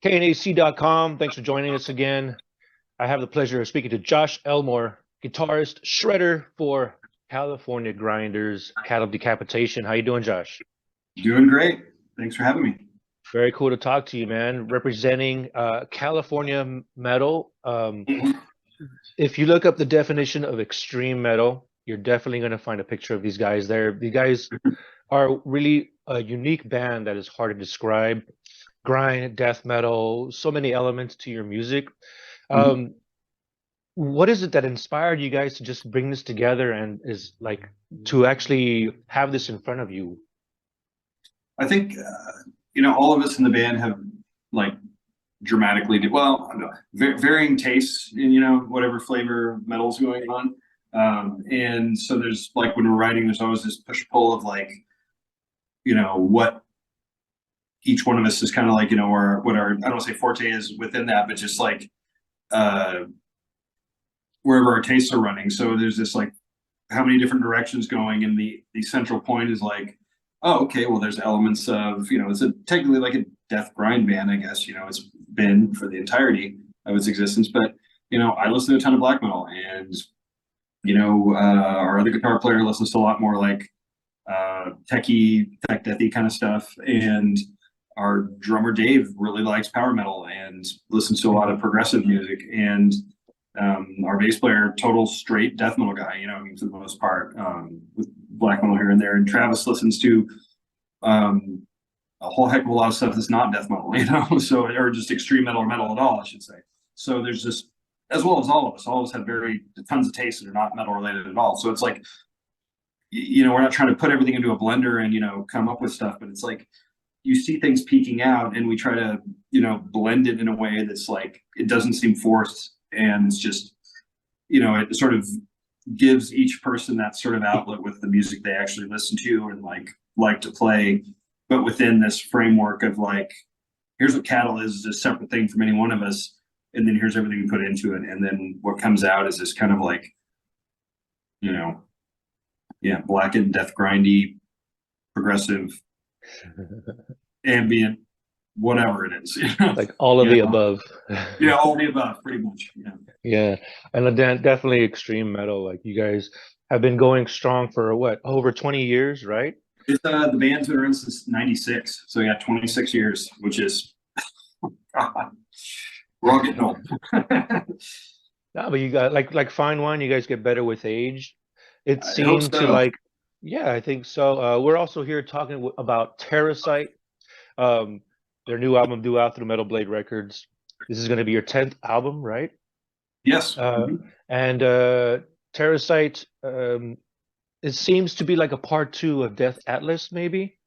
KNAC.com. Thanks for joining us again. I have the pleasure of speaking to Josh Elmore, guitarist, shredder for California Grinders, Cattle Decapitation. How you doing, Josh? Doing great. Thanks for having me. Very cool to talk to you, man. Representing California metal. If you look up the definition of extreme metal, you're definitely going to find a picture of these guys there. These guys are really a unique band that is hard to describe. Grind, death metal, so many elements to your music. What is it that inspired you guys to just bring this together and is like to actually have this in front of you? I think, all of us in the band have like dramatically, varying tastes in, whatever flavor metal's going on. And so there's like, when we're writing, there's always this push-pull of like, what each one of us is kind of like, or what our, I don't want to say forte is within that, but just like, wherever our tastes are running. So there's this like how many different directions going, and the central point is like, oh, okay, well, there's elements of, it's technically like a death grind band, I guess, it's been for the entirety of its existence. But, I listen to a ton of black metal, and, our other guitar player listens to a lot more like tech deathy kind of stuff. And our drummer Dave really likes power metal and listens to a lot of progressive music. And our bass player, total straight death metal guy, for the most part, with black metal here and there. And Travis listens to a whole heck of a lot of stuff that's not death metal, so, or just extreme metal or metal at all, I should say. So there's just, as well as all of us have tons of tastes that are not metal related at all. So it's like, we're not trying to put everything into a blender and, come up with stuff, but it's like, you see things peeking out and we try to, blend it in a way that's like, it doesn't seem forced. And it's just, it sort of gives each person that sort of outlet with the music they actually listen to and like to play, but within this framework of like, here's what Cattle is a separate thing from any one of us, and then here's everything we put into it, and then what comes out is this kind of like, blackened, death grindy, progressive, ambient, whatever it is, like all of the above. All of the above, pretty much. Yeah, and then definitely extreme metal. Like you guys have been going strong for what, over 20 years, right? It's the band's been around since '96, so 26 years, which is we're all getting old. No, but you got like fine wine, you guys get better with age. It I hope seemed so. to like, yeah, I think so. We're also here talking about Terasite. Their new album due out through Metal Blade Records. This is going to be your 10th album, right? Yes. And Terasite, it seems to be like a part 2 of Death Atlas, maybe?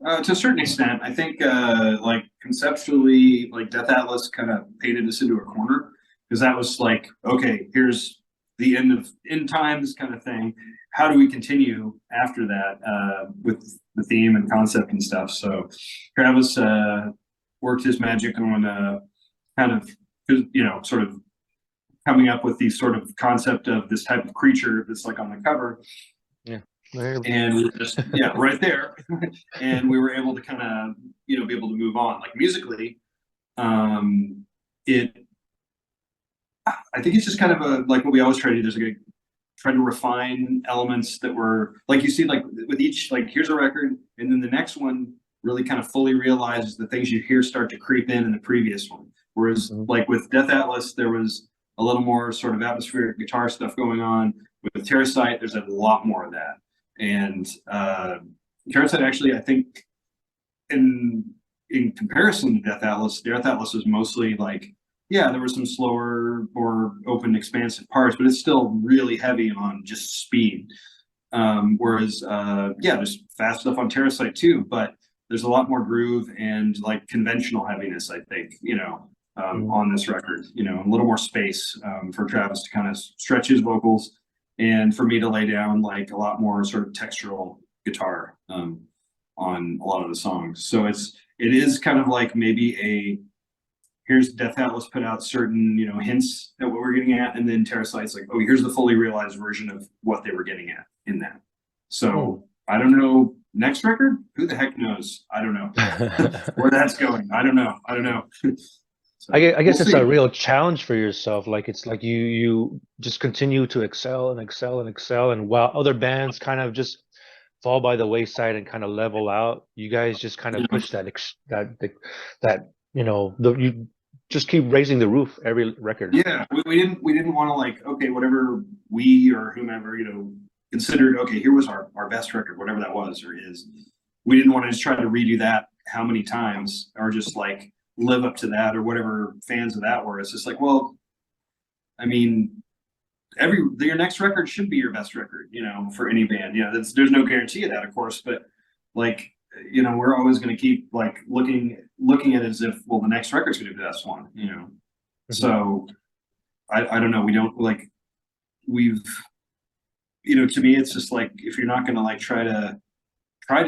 To a certain extent, I think like conceptually, like Death Atlas kind of painted us into a corner, because that was like, okay, here's the end times kind of thing. How do we continue after that with the theme and concept and stuff? So Travis worked his magic on kind of, sort of coming up with the sort of concept of this type of creature that's like on the cover. Yeah. And we were just, right there. And we were able to kind of, be able to move on. Like musically, I think it's just kind of like what we always try to do. There's like try to refine elements that were like, you see, like with each, like here's a record, and then the next one really kind of fully realizes the things you hear start to creep in the previous one. Whereas like with Death Atlas, there was a little more sort of atmospheric guitar stuff going on. With Terasite, there's a lot more of that. And Terasite actually, I think in comparison to Death Atlas was mostly like, there were some slower, more open, expansive parts, but it's still really heavy on just speed. Whereas, there's fast stuff on Terasite too, but there's a lot more groove and like conventional heaviness, I think, on this record, a little more space for Travis to kind of stretch his vocals, and for me to lay down like a lot more sort of textural guitar on a lot of the songs. So it is kind of like maybe here's Death Atlas put out certain, hints at what we're getting at, and then Terasite's like, oh, here's the fully realized version of what they were getting at in that. So I don't know next record, who the heck knows? I don't know where that's going. I don't know. So I we'll guess it's see. a real challenge for yourself. Like it's like you just continue to excel and excel and excel, and while other bands kind of just fall by the wayside and kind of level out, you guys just kind You of know, push that you just keep raising the roof every record. yeah, we didn't want to like, okay, whatever we or whomever, considered, okay, here was our best record, whatever that was or is. We didn't want to just try to redo that how many times or just like live up to that or whatever fans of that were. It's just like, well, I mean, your next record should be your best record, for any band. There's no guarantee of that, of course, but like, we're always going to keep like looking at it as if, well, the. Next record's going to be the best one. Mhm. So I don't know. We don't like we've to me it's just like if you're not going to like try to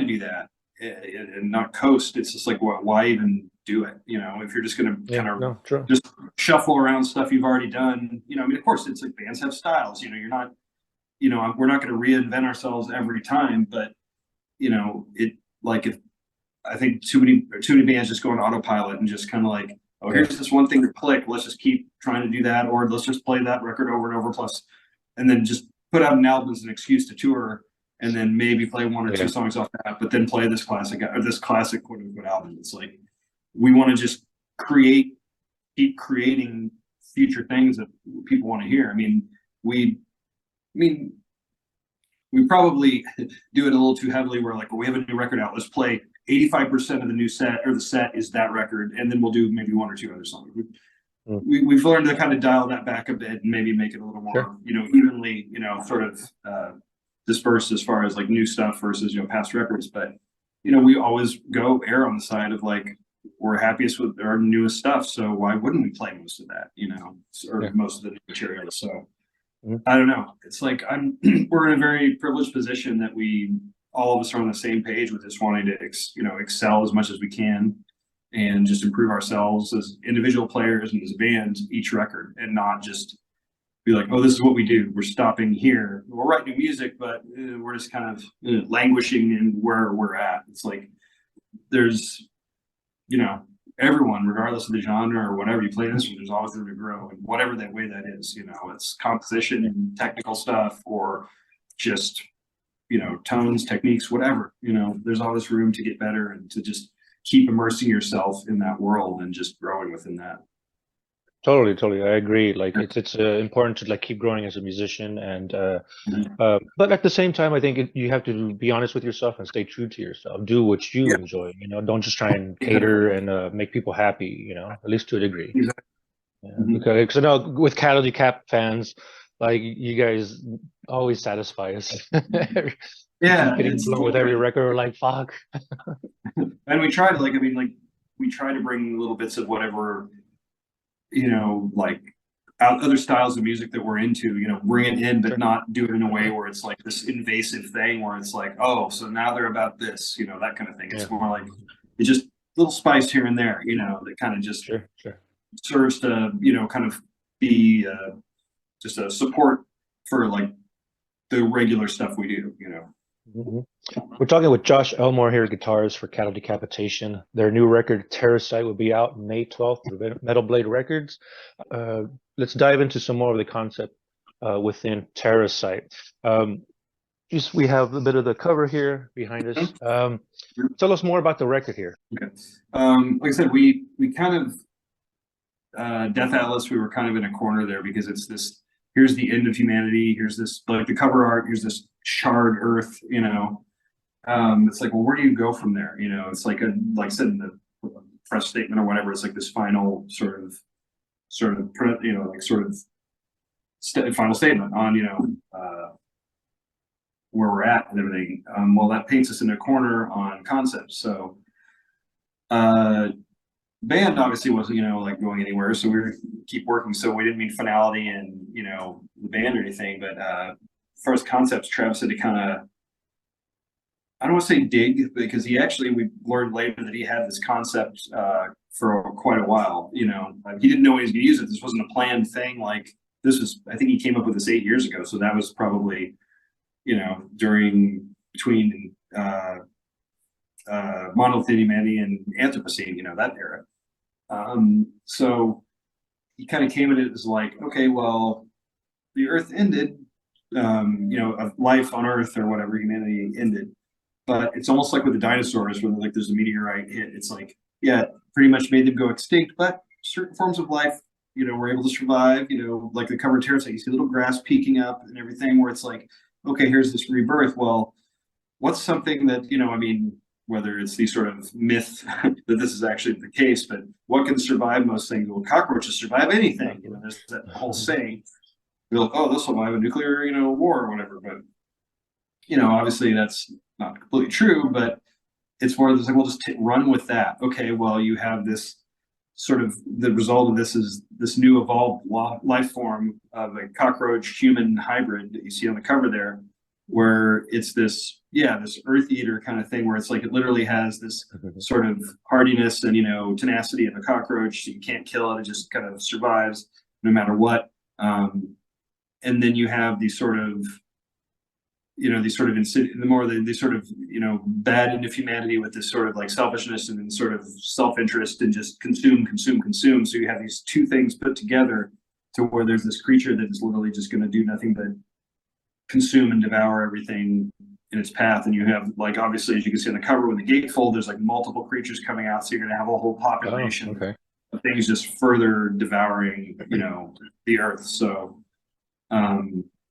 do that and not coast, it's just like why even do it? If you're just going to Yeah, kind of no, true. just shuffle around stuff you've already done. I mean, of course, it's like bands have styles. You're not we're not going to reinvent ourselves every time, but it like if I think too many bands just go on autopilot and just kind of like, oh, Yeah, here's this one thing to click. Let's just keep trying to do that, or let's just play that record over and over. Plus, and then just put out an album as an excuse to tour, and then maybe play one or two yeah, songs off that, but then play this classic or this classic quote unquote album. It's like we want to just keep creating future things that people want to hear. I mean, we probably do it a little too heavily where like, well, we have a new record out, let's play 85% of the new set or the set is that record, and then we'll do maybe one or two other songs. mm, We've learned to kind of dial that back a bit and maybe make it a little sure. more evenly sort of dispersed as far as like new stuff versus past records. But we always go err on the side of like we're happiest with our newest stuff, so why wouldn't we play most of that, or Yeah. most of the new material? So Mhm. I don't know. It's like we're in a very privileged position that all of us are on the same page with just wanting to excel as much as we can and just improve ourselves as individual players and as a band each record, and not just be like, oh, this is what we do, we're stopping here, we'll write new music, but we're just kind of languishing in where we're at. It's like there's you know, everyone, regardless of the genre or whatever you play this one, there's always room to grow in whatever that way that is. It's composition and technical stuff or just, tones, techniques, whatever. There's always room to get better and to just keep immersing yourself in that world and just growing within that. Totally, totally. I agree. Like it's important to like keep growing as a musician, and Mhm. but at the same time, I think you have to be honest with yourself and stay true to yourself. Do what you Yeah, enjoy. Don't just try and cater exactly. and make people happy. At least to a degree. Exactly. Yeah, Mhm. because I know with Cattle Decap fans, like you guys always satisfy us. We keep Yeah, getting blown with every record. We're like, fuck. and we try to like, I mean, like we try to bring little bits of whatever, like other styles of music that we're into, bring it in, but Sure. not do it in a way where it's like this invasive thing where it's like, oh, so now they're about this, that kind of thing. Yeah. It's more like it's just little spice here and there, that kind of just Sure. Sure. serves to, kind of be just a support for like the regular stuff we do. Mhm. We're talking with Josh Elmore here, guitarist for Cattle Decapitation. Their new record, Terasite, will be out May 12th through Metal Blade Records. Let's dive into some more of the concept within Terasite. Just we have a bit of the cover here behind us. Tell us more about the record here. Okay. Like I said, we kind of Death Atlas, we were kind of in a corner there because it's this, here's the end of humanity, here's this like the cover art, here's this charred earth. It's like, well, where do you go from there? It's like like I said in the press statement or whatever, it's like this final final statement on where we're at and everything. Well, that paints us in a corner on concepts. So band obviously wasn't like going anywhere, so we keep working, so we didn't mean finality and the band or anything, but as far as concepts, Travis had to kind of, I don't want to say dig, because we learned later that he had this concept for quite a while. He didn't know he was going to use it. This wasn't a planned thing. Like this was, I think he came up with this 8 years ago. So that was probably, between monolithic humanity and Anthropocene, that era. So he kind of came at it as like, okay, well, the Earth ended, of life on Earth or whatever, humanity ended. But it's almost like with the dinosaurs, when like there's a meteorite hit, it's like, yeah, pretty much made them go extinct, but certain forms of life, were able to survive, like the cover of Terasite, you see little grass peeking up and everything, where it's like, okay, here's this rebirth. Well, what's something that, whether it's the sort of myth that this is actually the case, but what can survive most things? Well, cockroaches survive anything. There's that whole saying, like, oh, they'll survive a nuclear, war or whatever. But, obviously that's not completely true, but it's more just like, we'll just run with that. Okay, well, you have this sort of, the result of this is this new evolved life form of a cockroach human hybrid that you see on the cover there, where it's this, this earth eater kind of thing, where it's like it literally has this sort of hardiness and tenacity of a cockroach. You can't kill it; it just kind of survives no matter what. And then you have these sort of, the more they sort of, bad into humanity with this sort of like selfishness and sort of self-interest and just consume. So you have these two things put together to where there's this creature that is literally just going to do nothing but consume and devour everything in its path. And you have, like, obviously, as you can see on the cover, with the gatefold, there's like multiple creatures coming out, so you're going to have a whole population of things just further devouring, the earth. So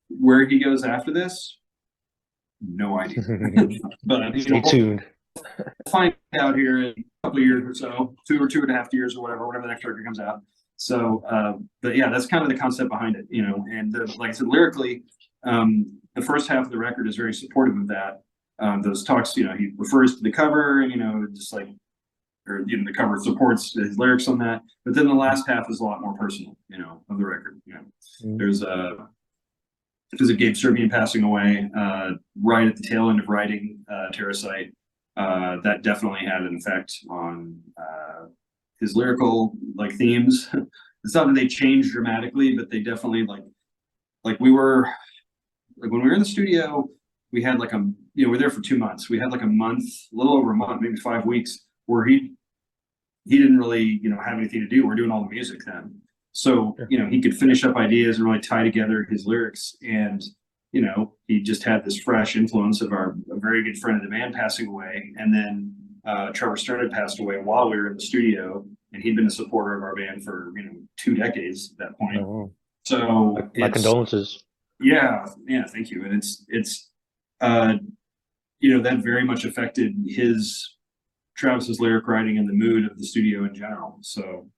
where he goes after this, no idea. But stay tuned. We'll find out here in a couple of years or so, 2.5 years or whatever the next record comes out. So but yeah, that's kind of the concept behind it, and like I said, lyrically, the first half of the record is very supportive of that. Those talks, he refers to the cover, just like, or the cover supports his lyrics on that. But then the last half is a lot more personal, of the record. There's because of Gabe Serbian passing away right at the tail end of writing Terasite, that definitely had an effect on his lyrical themes. It's not that they changed dramatically, but they definitely we were when we were in the studio, we had we were there for 2 months. We had a month, a little over a month, maybe 5 weeks, where he didn't really have anything to do. We're doing all the music then. So, he could finish up ideas and really tie together his lyrics. And, he just had this fresh influence of a very good friend of the band passing away. And then Trevor Stern had passed away while we were in the studio. And he'd been a supporter of our band for, 2 decades at that point. Oh. So my condolences. Yeah, thank you. And it's that very much affected Travis's lyric writing and the mood of the studio in general. So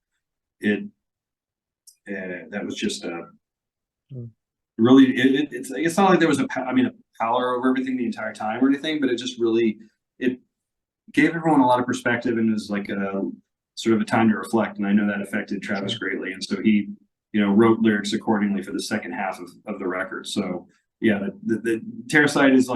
that was just really, it's not like there was a power over everything the entire time or anything, but it just really, it gave everyone a lot of perspective, and it was like a sort of a time to reflect. And I know that affected Travis greatly. And so he, wrote lyrics accordingly for the second half of the record. So yeah, the Terasite is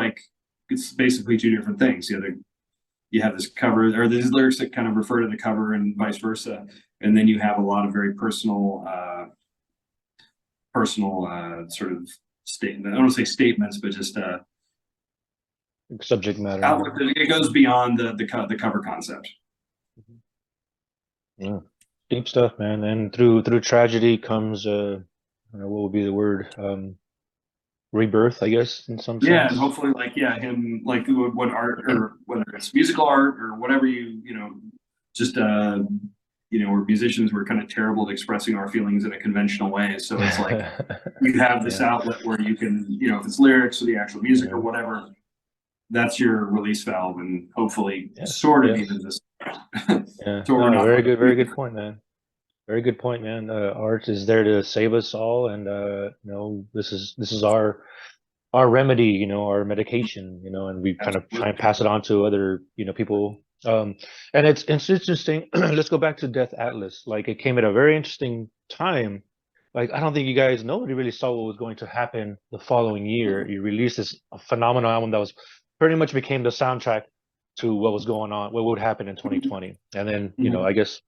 it's basically 2 different things. You have this cover, or these lyrics that kind of refer to the cover and vice versa. And then you have a lot of very personal sort of statement. I don't want to say statements, but just subject matter. It goes beyond the cover concept. Yeah, deep stuff, man. And through tragedy comes what would be the word? Rebirth, I guess, in some sense. Yeah, and hopefully, him, what art, or whether it's musical art or whatever just where musicians were kind of terrible at expressing our feelings in a conventional way. So it's like you have this outlet where you can, if it's lyrics or the actual music or whatever, that's your release valve, and hopefully sort of even this. Very good point, man. Very good point, man. Art is there to save us all, and this is our remedy, our medication, and we kind of try and pass it on to other, people. And it's interesting. Let's go back to Death Atlas. It came at a very interesting time. I don't think you guys, nobody really saw what was going to happen the following year. You released this phenomenal album that was pretty much became the soundtrack to what was going on, what would happen in 2020, and then I guess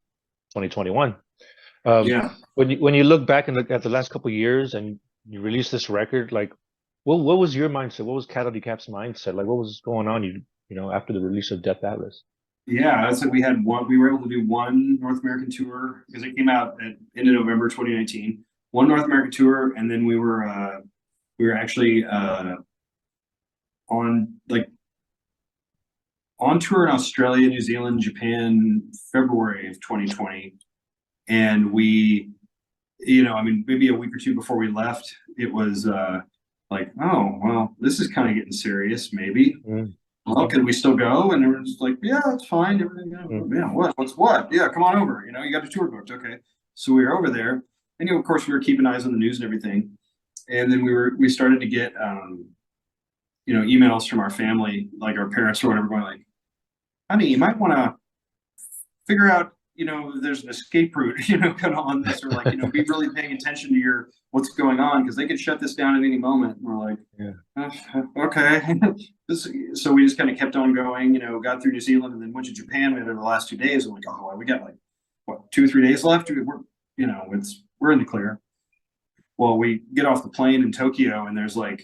2021. When you look back and look at the last couple of years and you release this record, what was your mindset? What was Cattle Decap's mindset? What was going on? after the release of Death Atlas. Yeah, I said we had one. We were able to do one North American tour because it came out at end of November 2019. One North American tour, and then we were actually on like on tour in Australia, New Zealand, Japan, February of 2020, and we, I mean, maybe a week or two before we left, it was like, oh well, this is kind of getting serious, maybe. Mm. Well, could we still go? And everyone's like, yeah, it's fine. Everything, yeah, what's what? Yeah, come on over. You got a tour booked. Okay. So we were over there. And of course we were keeping eyes on the news and everything. And then we started to get emails from our family, like our parents or whatever, going like, honey, you might want to figure out, there's an escape route, kind of on this, or like, be really paying attention to what's going on, because they could shut this down at any moment. And we're like, okay. So we just kind of kept on going, got through New Zealand and then went to Japan. We had the last 2 days. I'm like, oh, we got like, what, 2 or 3 days left? We're in the clear. Well, we get off the plane in Tokyo and there's like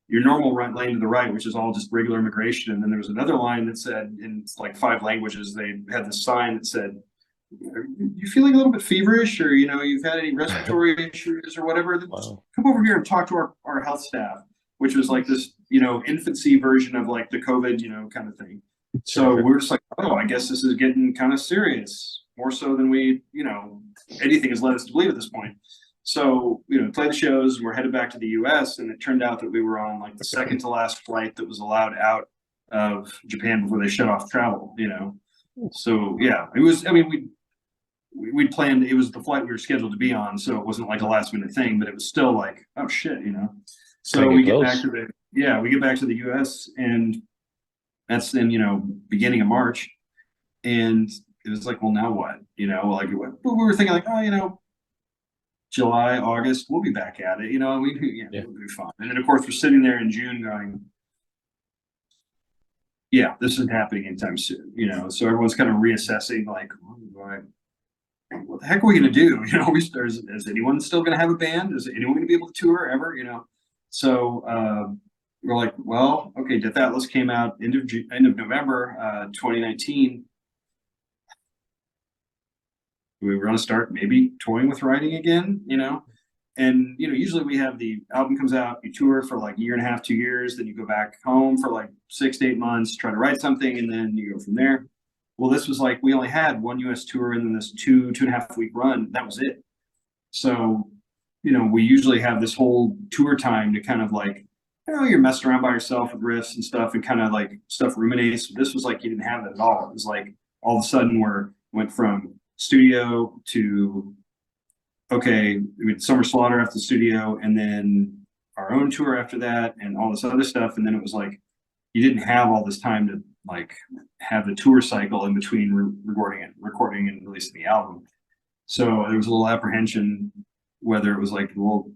your normal lane to the right, which is all just regular immigration. And then there was another line that said, in like 5 languages, they had this sign that said, are you feeling a little bit feverish, or you've had any respiratory issues or whatever, Wow. come over here and talk to our health staff, which was like this infancy version of like the COVID kind of thing. So we're just like, oh, I guess this is getting kind of serious, more so than we anything has led us to believe at this point. So play the shows, and we're headed back to the US, and it turned out that we were on like the second to last flight that was allowed out of Japan before they shut off travel. So yeah, it was, I mean, we'd planned, it was the flight we were scheduled to be on, so it wasn't like a last minute thing, but it was still like, oh shit, So we get back to the US, and that's then, beginning of March. And it was like, well, now what? Like we were thinking like, oh, July, August, we'll be back at it, we'll be fine. And then of course we're sitting there in June going, yeah, this isn't happening anytime soon, so everyone's kind of reassessing, like, what the heck are we going to do? Is anyone still going to have a band? Is anyone going to be able to tour ever? So we're like, well, okay, Death Atlas came out end of November 2019. We were going to start maybe toying with writing again, and usually we have the album comes out, you tour for like 1.5 to 2 years, then you go back home for like 6 to 8 months, try to write something, and then you go from there. Well, this was like, we only had one US tour and then this 2.5 week run. That was it. So, we usually have this whole tour time to kind of like, you're messing around by yourself with riffs and stuff, and kind of like stuff ruminates. This was like, you didn't have that at all. It was like, all of a sudden went from studio to, okay, we had Summer Slaughter after the studio, and then our own tour after that, and all this other stuff. And then it was like, you didn't have all this time to like have the tour cycle in between recording and releasing the album. So there was a little apprehension whether it was like, well,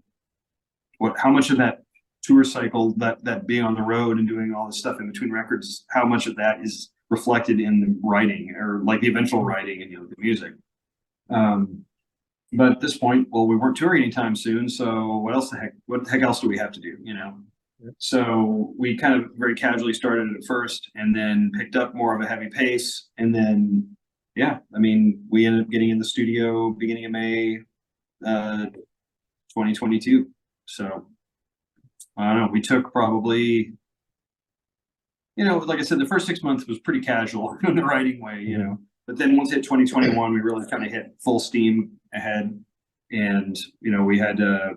how much of that tour cycle, that being on the road and doing all this stuff in between records, how much of that is reflected in the writing, or like the eventual writing and the music. But at this point, well, we weren't touring anytime soon, so what the heck else do we have to do, So we kind of very casually started it at first, and then picked up more of a heavy pace. And then, yeah, I mean, we ended up getting in the studio beginning of May 2022. So I don't know, we took probably, like I said, the first 6 months was pretty casual in the writing way, But then once it hit 2021, we really kind of hit full steam ahead. And, we had, I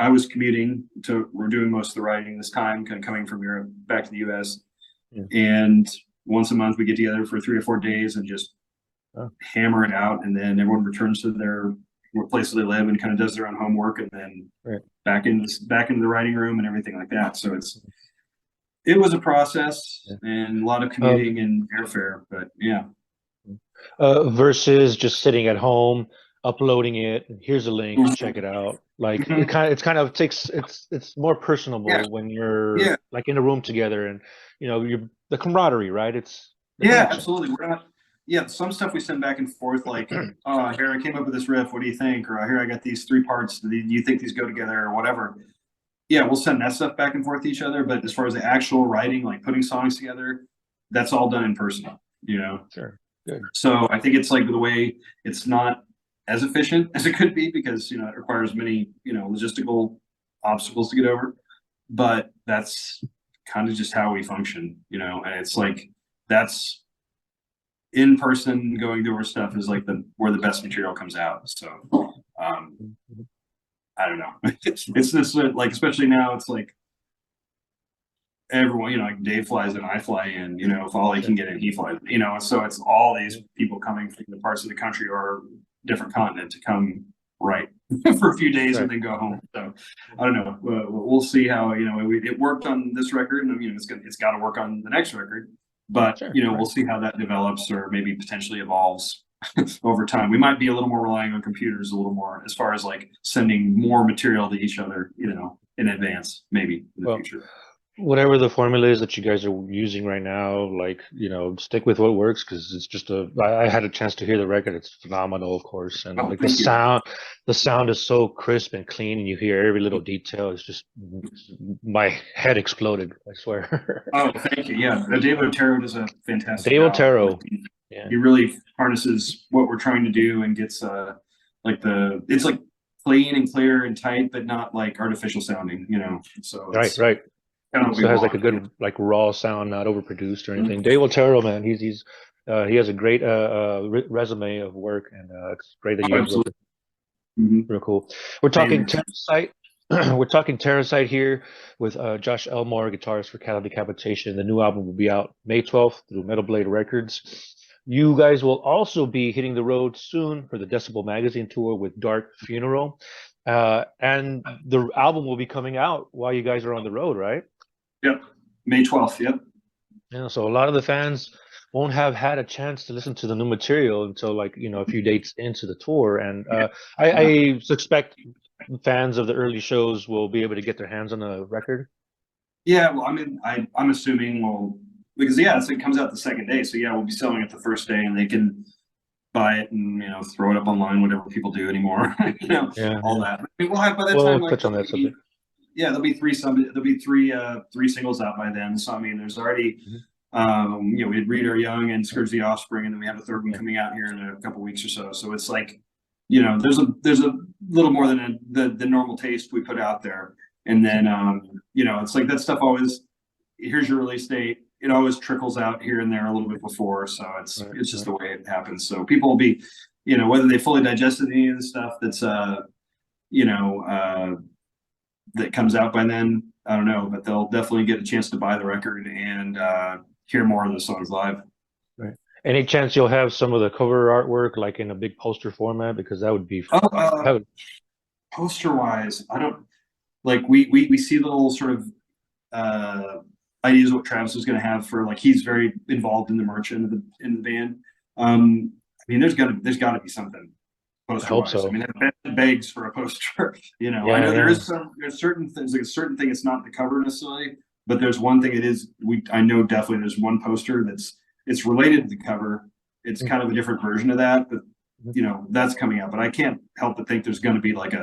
was commuting we're doing most of the writing this time, kind of coming from Europe back to the US. Yeah. And once a month we get together for 3 or 4 days and just hammer it out. And then everyone returns to their places they live and kind of does their own homework, and then back into the writing room and everything like that. So it was a process and a lot of commuting and airfare, but yeah. Versus just sitting at home, uploading it. Here's a link, check it out. Like it's more personable when you're like in a room together, and you're the camaraderie, right? It's absolutely. We're not. Yeah, some stuff we send back and forth, like, oh, here I came up with this riff. What do you think? Or here I got these 3 parts. Do you think these go together, or whatever? yeah, we'll send that stuff back and forth to each other. But as far as the actual writing, like putting songs together, that's all done in person, you know? Sure. Good. So I think it's like the way it's not as efficient as it could be because, you know, it requires many, you know, logistical obstacles to get over. But that's kind of just how we function, you know, and it's like that's in person going through our stuff is like where the best material comes out. So Mhm. I don't know. It's this like especially now it's like everyone, you know, like Dave flies in, I fly in, you know, if Ollie can get in, he flies, you know, so it's all these people coming from the parts of the country or different continent to come right for a few days Right. and then go home. So I don't know. We'll see how, you know, it worked on this record and, you know, it's got to work on the next record, but, Sure. you know, Right. we'll see how that develops or maybe potentially evolves over time. We might be a little more relying on computers a little more as far as like sending more material to each other, you know, in advance, maybe in the Well, future. whatever the formula is that you guys are using right now, like, you know, stick with what works because it's just I had a chance to hear the record. It's phenomenal, of course. And Oh, like thank you. the sound is so crisp and clean and you hear every little detail. It's just my head exploded, I swear. Oh, thank you. Yeah, Dave Otero does a fantastic Dave job. Otero. Yeah. He really harnesses what we're trying to do and gets like it's like clean and clear and tight, but not like artificial sounding, you know. So Right, it's right. kind of what we So it has like a want. You know? good like raw sound, not overproduced or anything. Dave Otero, man, he has a great resume of work, and it's great that Oh, you guys work absolutely. with. Mhm. Real cool. We're talking And Terasite. We're talking Terasite here with Josh Elmore, guitarist for Cattle Decapitation. The new album will be out May 12th through Metal Blade Records. You guys will also be hitting the road soon for the Decibel magazine tour with Dark Funeral. And the album will be coming out while you guys are on the road, right? yep, May 12th. Yep. Yeah, so a lot of the fans won't have had a chance to listen to the new material until like, you know, a few dates into the tour. And Yeah. I suspect fans of the early shows will be able to get their hands on the record. Yeah. Well, I mean, I'm assuming because yeah, it comes out the second day, so yeah, we'll be selling it the first day, and they can buy it and you know throw it up online, whatever people do anymore. You know, Yeah, all yeah. that. I mean, we'll have by that We'll time like touch on that subject. yeah, there'll be three singles out by then. So I mean, there's already Mhm. you know, we had Read Our Young and Scourge the Offspring, and then we have a third one Yeah. coming out here in a couple weeks or so. So it's like, you know, there's a little more than the normal taste we put out there. And then you know, it's like that stuff always here's your release date. It always trickles out here and there a little bit before. So Right, it's just right. the way it happens. So people will be, you know, whether they fully digested any of the stuff that's you know, that comes out by then. I don't know, but they'll definitely get a chance to buy the record and hear more of the songs live. Right. Any chance you'll have some of the cover artwork like in a big poster format? Because that would be Oh, that would, poster wise, I don't like we see little sort of uh, ideas of what Travis is going to have for like he's very involved in the merch in the band. I mean, there's got to be something I poster hope wise. I so. mean, that begs for a poster. You know, I Yeah, know yeah. there's certain things like a certain thing. It's not the cover necessarily, but there's one thing it is. I know definitely there's one poster it's related to the cover. It's kind of a different version of that, but Mhm. you know that's coming out. But I can't help but think there's going to be like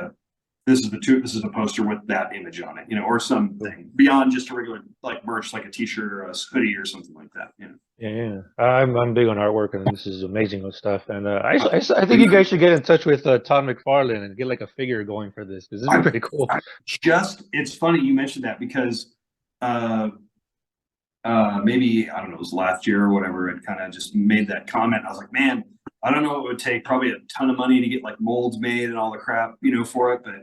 this is a poster with that image on it, you know, or Cool. something beyond just a regular like merch, like a t-shirt or a hoodie or something like that, you know. Yeah, yeah. I'm big on artwork, and this is amazing stuff. And I think you guys should get in touch with Todd McFarlane and get like a figure going for this because this is I, pretty cool. it's funny you mentioned that because uh maybe I don't know, it was last year or whatever, it kind of just made that comment. I was like, man, I don't know what it would take, probably a ton of money to get like molds made and all the crap, you know, for it. But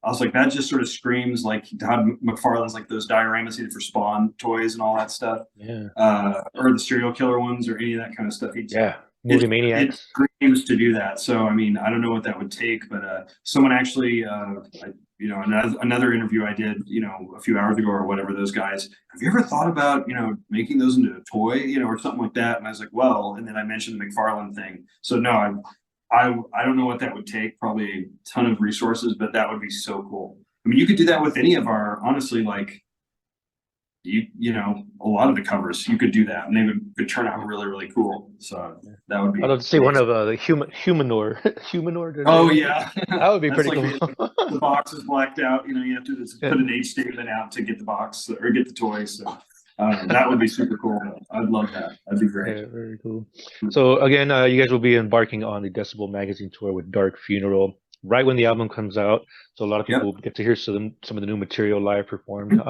I was like, that just sort of screams like Todd McFarlane's like those dioramas he did for Spawn toys and all that stuff. Yeah, Or the serial killer ones or any of that kind of stuff. yeah. It Movie it Maniacs. screams to do that. So I mean, I don't know what that would take, but someone actually you know, another interview I did, you know, a few hours ago or whatever, those guys, have you ever thought about, you know, making those into a toy, you know, or something like that? And I was like, well, and then I mentioned the McFarlane thing. So no, I don't know what that would take, probably a ton of resources, but that would be so cool. I mean, you could do that with any of our, honestly, like, you know, a lot of the covers you could do that, and they would turn out really, really cool. So that would be I'd love to see one of the humanoid humanoid. Oh yeah, That would be that's pretty like cool. the box is blacked out. You know, you have to just Yeah. put an age statement out to get the box or get the toy. So that would be super cool. I'd love that. That'd be great. Yeah, very cool. So again, you guys will be embarking on the Decibel magazine tour with Dark Funeral right when the album comes out. So a lot of people Yep. get to hear some of the new material live performed.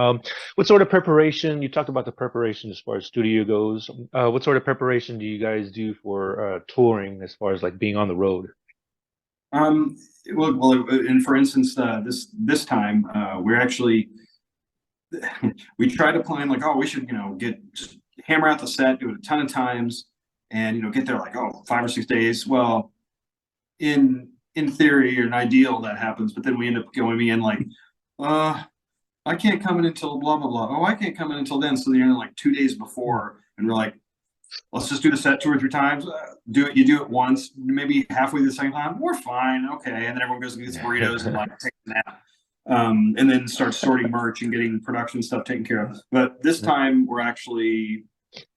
What sort of preparation? You talked about the preparation as far as studio goes. What sort of preparation do you guys do for touring as far as like being on the road? Um, well, and for instance, this time we're actually we try to plan like, oh, we should, you know, just hammer out the set, do it a ton of times, and you know, get there like, oh, 5 or 6 days. Well, in theory or an ideal that happens, but then we end up going in like, uh, I can't come in until blah blah blah. Oh, I can't come in until then. So you're in like 2 days before, and we're like, let's just do the set 2 or 3 times. Do it. You do it once, maybe halfway the second time. We're fine, okay. And then everyone goes and gets burritos and like takes a nap, and then starts sorting merch and getting production stuff taken care of. But this time we're actually,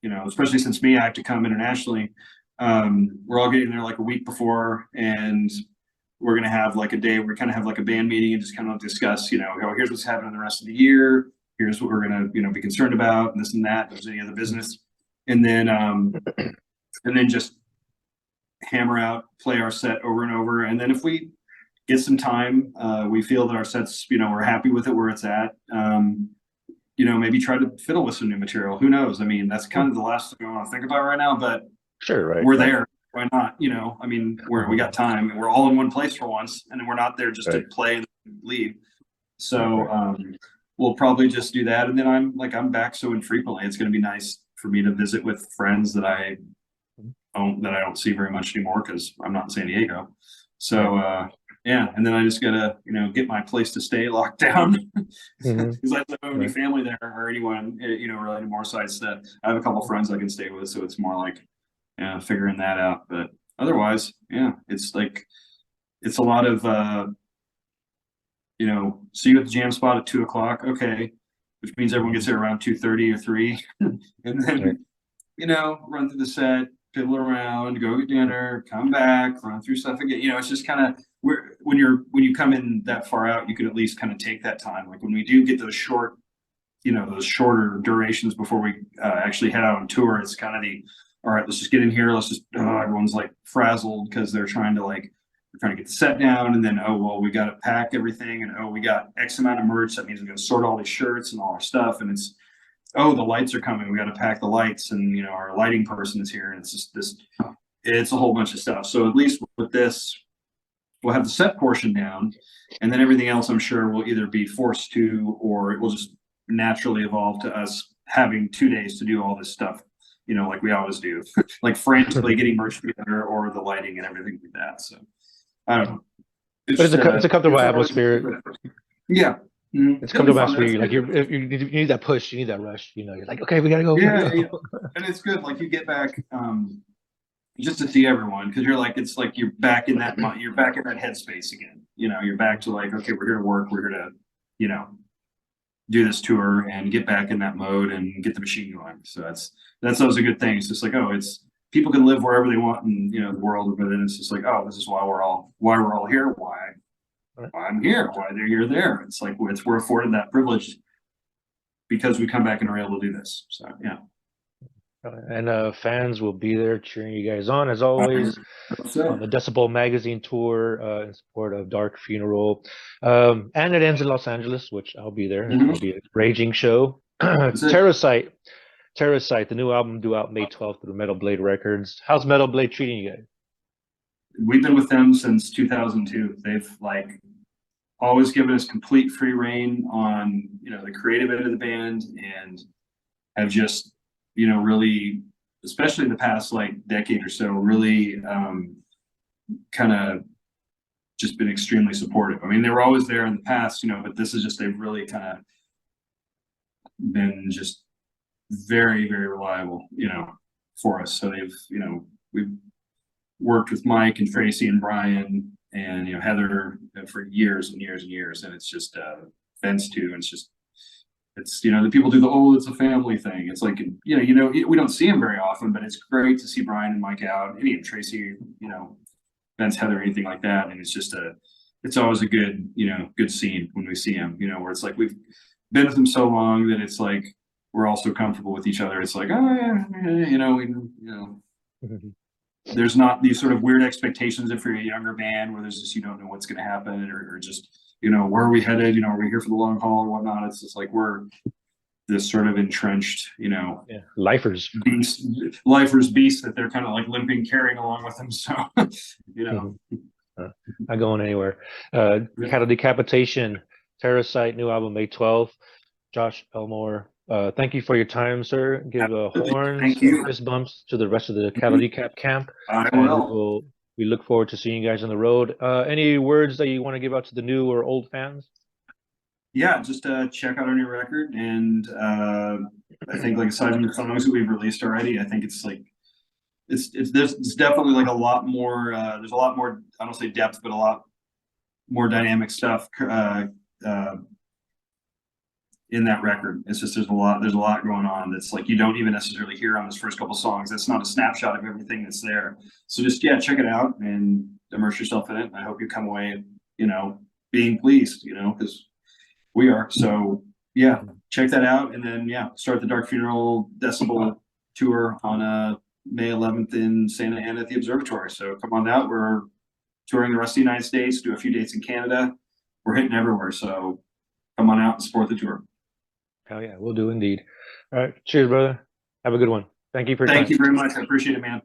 you know, especially since me, I have to come internationally. We're all getting there like a week before, and we're gonna have like a day where we kind of have like a band meeting and just kind of discuss, you know, oh, here's what's happening the rest of the year. Here's what we're gonna, you know, be concerned about, and this and that. If there's any other business, and then just hammer out, play our set over and over. And then if we get some time, we feel that our sets, you know, we're happy with it where it's at. You know, maybe try to fiddle with some new material. Who knows? I mean, that's kind of the last thing I want to think about right now. But Sure, right. we're there. Why not? You know, I mean, we got time. We're all in one place for once, and we're not there just to play and leave. So we'll probably just do that. And then I'm back so infrequently. It's going to be nice for me to visit with friends that I don't see very much anymore because I'm not in San Diego. So yeah, and then I just gotta, you know, get my place to stay locked down because I don't have any family there or anyone, you know, really anymore. So I have a couple friends I can stay with, so it's more like figuring that out. But otherwise, yeah, it's like it's a lot of you know, see you at the jam spot at 2 o'clock, okay, which means everyone gets there around 2:30 or 3, and then you know, run through the set, fiddle around, go get dinner, come back, run through stuff again. You know, it's just kind of when you come in that far out, you can at least kind of take that time. Like when we do get those short, you know, those shorter durations before we actually head out on tour, it's kind of all right, let's just get in here. Let's just everyone's like frazzled because they're trying to get the set down, and then, oh, well, we got to pack everything, and oh, we got X amount of merch. That means we got to sort all these shirts and all our stuff, and it's, oh, the lights are coming. We got to pack the lights, and you know, our lighting person is here, and it's just this. It's a whole bunch of stuff. So at least with this, we'll have the set portion down, and then everything else, I'm sure, will either be forced to, or it will just naturally evolve to us having 2 days to do all this stuff. You know, like we always do, like frantically getting merch together or the lighting and everything like that. So I don't know. But it's a comfortable atmosphere. Yeah. It's comfortable atmosphere. Like you need that push, you need that rush. You know, you're like, okay, we gotta go. Yeah, yeah. And it's good. Like you get back just to see everyone, because you're like, it's like you're back in that headspace again. You know, you're back to like, okay, we're here to work. We're here to, you know, do this tour and get back in that mode and get the machine going. So that's always a good thing. It's just like, oh, it's people can live wherever they want in, you know, the world, but then it's just like, oh, this is why we're all here, why I'm here, why you're there. It's like we're afforded that privilege because we come back and are able to do this. So yeah. And fans will be there cheering you guys on as always on the Decibel magazine tour in support of Dark Funeral. And it ends in Los Angeles, which I'll be there. It'll be a raging show. Terasite, the new album due out May 12th through Metal Blade Records. How's Metal Blade treating you guys? We've been with them since 2002. They've like always given us complete free reign on, you know, the creative end of the band, and have just, you know, really, especially in the past like decade or so, really kind of just been extremely supportive. I mean, they were always there in the past, you know, but this is just, they've really kind of been just very, very reliable, you know, for us. So they've, you know, we've worked with Mike and Tracy and Brian and, you know, Heather for years and years and years. And it's just Vince too. And it's just, It's, you know, the people do the, oh, it's a family thing. It's like, you know, we don't see him very often, but it's great to see Brian and Mike out, and even Tracy, you know, Vince, Heather, anything like that. And it's just it's always a good, you know, good scene when we see him, you know, where it's like we've been with him so long that it's like we're all so comfortable with each other. It's like, oh yeah, you know, there's not these sort of weird expectations if you're a younger band where there's just, you don't know what's going to happen, or just, you know, where are we headed? You know, are we here for the long haul or whatnot? It's just like we're this sort of entrenched, you know, lifers beasts that they're kind of like limping, carrying along with them. So, you know, not going anywhere. Cattle Decapitation, Terasite, new album May 12th. Josh Elmore, thank you for your time, sir. Give horns and fist bumps to the rest of the Cattle Decap camp. I will. We look forward to seeing you guys on the road. Any words that you want to give out to the new or old fans? Yeah, just check out our new record, and I think, like, aside from the songs that we've released already, I think it's like it's definitely like a lot more. There's a lot more, I don't say depth, but a lot more dynamic stuff in that record. It's just there's a lot going on that's like you don't even necessarily hear on those first couple songs. That's not a snapshot of everything that's there. So just, yeah, check it out and immerse yourself in it. I hope you come away, you know, being pleased, you know, because we are. So yeah, check that out, and then yeah, start the Dark Funeral Decibel tour on May 11th in Santa Ana at the Observatory. So come on out. We're touring the rest of the United States, do a few dates in Canada. We're hitting everywhere. So come on out and support the tour. Hell yeah, we'll do indeed. All right. Cheers, brother. Have a good one. Thank you for your time. Thank you very much. I appreciate it, man.